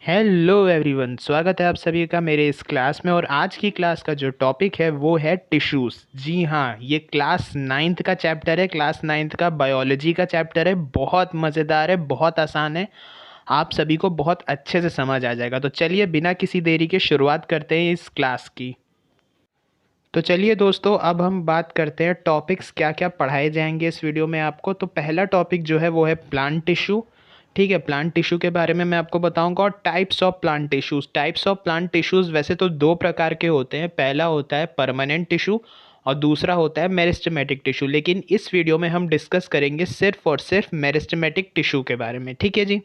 Hello everyone, स्वागत है आप सभी का मेरे इस क्लास में। और आज की क्लास का जो टॉपिक है वो है टिश्यूज़। जी हाँ, ये क्लास नाइन्थ का चैप्टर है, क्लास नाइन्थ का बायोलॉजी का चैप्टर है। बहुत मज़ेदार है, बहुत आसान है, आप सभी को बहुत अच्छे से समझ आ जाएगा। तो चलिए बिना किसी देरी के शुरुआत करते हैं इस क्लास की। तो चलिए दोस्तों, अब हम बात करते हैं टॉपिक्स क्या क्या पढ़ाए जाएंगे इस वीडियो में आपको। तो पहला टॉपिक जो है वो है प्लांट टिश्यू। ठीक है, प्लांट टिश्यू के बारे में मैं आपको बताऊंगा। और types of plant tissues. Types of plant tissues वैसे तो दो प्रकार के होते हैं। पहला होता है परमानेंट टिश्यू और दूसरा होता है मेरिस्टेमेटिक टिश्यू। लेकिन इस वीडियो में हम डिस्कस करेंगे सिर्फ और सिर्फ मेरिस्टेमेटिक टिश्यू के बारे में। ठीक है जी।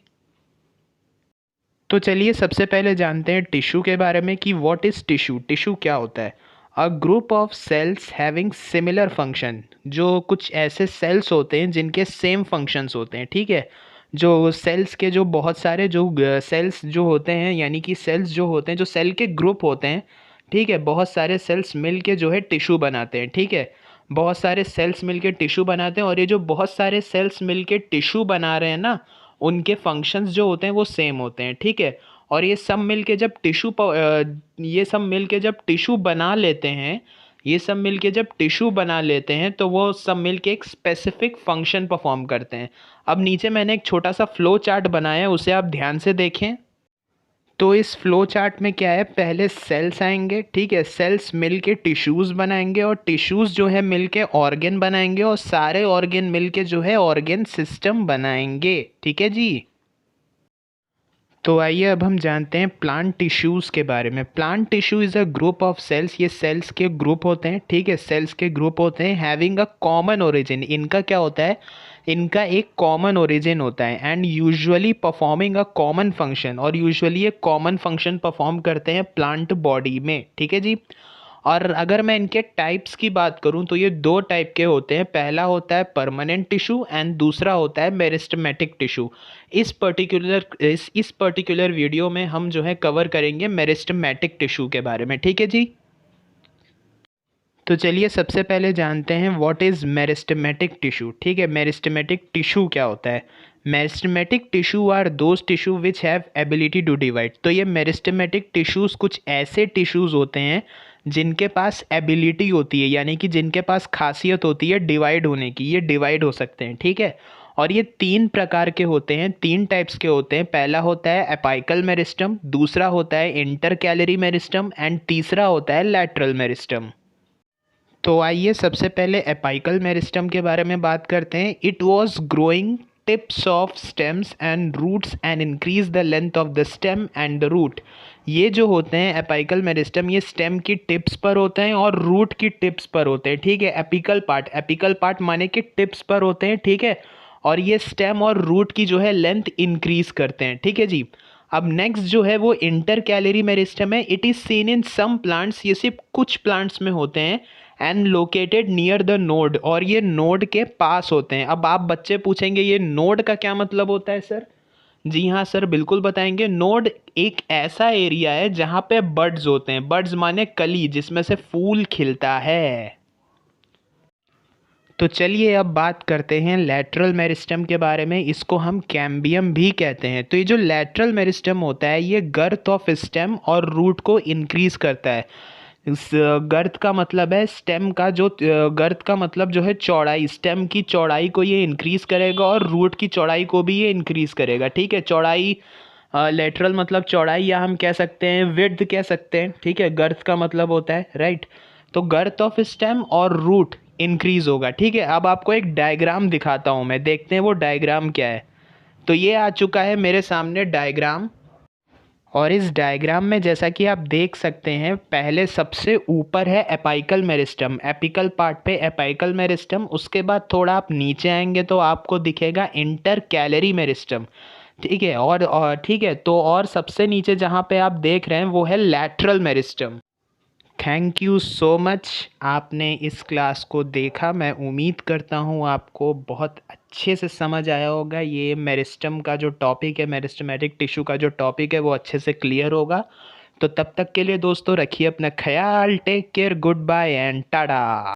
तो चलिए सबसे पहले जानते हैं टिश्यू के बारे में कि व्हाट इज़ टिश्यू। टिश्यू क्या होता है? अ group of sales having similar function. जो कुछ ऐसे सेल्स होते हैं जिनके सेम फंक्शंस होते हैं। ठीक है, जो सेल्स के जो बहुत सारे जो सेल्स जो होते हैं, यानी कि सेल्स जो होते हैं, जो सेल के ग्रुप होते हैं। ठीक है, बहुत सारे सेल्स मिल के जो है टिश्यू बनाते हैं। ठीक है, बहुत सारे सेल्स मिल के टिश्यू बनाते हैं। और ये जो बहुत सारे सेल्स मिल के टिश्यू बना रहे हैं ना, उनके फंक्शंस जो होते हैं वो सेम होते हैं। ठीक है, और ये सब मिल के जब टिश्यू बना लेते हैं, ये सब मिल के जब टिश्यू बना लेते हैं तो वो सब मिल के एक स्पेसिफिक फंक्शन परफॉर्म करते हैं। अब नीचे मैंने एक छोटा सा फ्लो चार्ट बनाया है, उसे आप ध्यान से देखें। तो इस फ्लो चार्ट में क्या है, पहले सेल्स आएंगे। ठीक है, सेल्स मिल के टिश्यूज़ बनाएंगे और टिश्यूज़ जो है मिल के ऑर्गेन बनाएंगे और सारे ऑर्गेन मिल के जो है ऑर्गेन सिस्टम बनाएंगे। ठीक है जी। तो आइए अब हम जानते हैं प्लांट टिश्यूज़ के बारे में। Plant tissue is a group of cells. ये सेल्स के ग्रुप होते हैं। ठीक है, सेल्स के ग्रुप होते हैं हैविंग अ कॉमन ओरिजिन। इनका क्या होता है, इनका एक कॉमन ओरिजिन होता है and usually performing a common function. और यूजुअली एक कॉमन फंक्शन परफॉर्म करते हैं प्लांट बॉडी में। ठीक है जी। और अगर मैं इनके टाइप्स की बात करूं तो ये दो टाइप के होते हैं। पहला होता है परमानेंट टिश्यू एंड दूसरा होता है मेरिस्टेमेटिक टिश्यू। इस पर्टिकुलर वीडियो में हम जो है कवर करेंगे मेरिस्टेमेटिक टिश्यू के बारे में। ठीक है जी। तो चलिए सबसे पहले जानते हैं व्हाट इज़ मेरिस्टेमेटिक टिश्यू। ठीक है, मेरिस्टेमेटिक टिश्यू क्या होता है? Meristematic tissue are those tissue which have ability to divide. तो ये मेरिस्टेमेटिक टिश्यूज़ कुछ ऐसे टिश्यूज़ होते हैं जिनके पास एबिलिटी होती है, यानी कि जिनके पास खासियत होती है डिवाइड होने की। ये डिवाइड हो सकते हैं। ठीक है, और ये तीन प्रकार के होते हैं, तीन टाइप्स के होते हैं। पहला होता है एपाइकल मेरिस्टम, दूसरा होता है इंटरकैलरी मेरिस्टम एंड तीसरा होता है लैटरल मेरिस्टम। तो आइए सबसे पहले एपाइकल मेरिस्टम के बारे में बात करते हैं। It was growing tips of stems and roots and increase the length of the stem and the root. ये जो होते हैं एपाइकल मेरिस्टम, ये स्टेम की टिप्स पर होते हैं और रूट की टिप्स पर होते हैं। ठीक है, एपिकल पार्ट माने कि टिप्स पर होते हैं। ठीक है, और ये स्टेम और रूट की जो है लेंथ इंक्रीज करते हैं। ठीक है जी। अब नेक्स्ट जो है वो इंटर कैलरी मेरिस्टम है। It is seen in some plants, ये सिर्फ कुछ प्लांट्स में होते हैं and located near the node, और ये नोड के पास होते हैं। अब आप बच्चे पूछेंगे ये नोड का क्या मतलब होता है सर? जी हाँ सर, बिल्कुल बताएंगे। नोड एक ऐसा एरिया है जहाँ पे बड्स होते हैं। बड्स माने कली, जिसमें से फूल खिलता है। तो चलिए अब बात करते हैं लैटरल मेरिस्टम के बारे में। इसको हम कैम्बियम भी कहते हैं। तो ये जो लैटरल मेरिस्टम होता है ये गर्थ ऑफ स्टेम और रूट को इंक्रीज करता है। इस गर्थ का मतलब है स्टेम का जो गर्थ का मतलब जो है चौड़ाई, स्टेम की चौड़ाई को ये इंक्रीज करेगा और रूट की चौड़ाई को भी ये इंक्रीज करेगा। ठीक है, चौड़ाई, लेटरल मतलब चौड़ाई, या हम कह सकते हैं विड्थ कह सकते हैं। ठीक है, गर्थ का मतलब होता है राइट। तो गर्थ ऑफ स्टेम और रूट इंक्रीज होगा। ठीक है, अब आपको एक डायग्राम दिखाता हूँ मैं, देखते हैं वो डायग्राम क्या है। तो ये आ चुका है मेरे सामने डायग्राम। और इस डायग्राम में जैसा कि आप देख सकते हैं, पहले सबसे ऊपर है एपाइकल मेरिस्टम, एपिकल पार्ट पे एपाइकल मेरिस्टम। उसके बाद थोड़ा आप नीचे आएंगे तो आपको दिखेगा इंटर कैलरी मेरिस्टम। ठीक है, और ठीक है, तो और सबसे नीचे जहाँ पे आप देख रहे हैं वो है lateral meristem. Thank you so much, आपने इस क्लास को देखा। मैं उम्मीद करता हूँ आपको बहुत अच्छे से समझ आया होगा। ये मेरिस्टम का जो टॉपिक है, मेरिस्टमेटिक टिश्यू का जो टॉपिक है वो अच्छे से क्लियर होगा। तो तब तक के लिए दोस्तों रखिए अपना ख्याल। Take care, goodbye and Tata.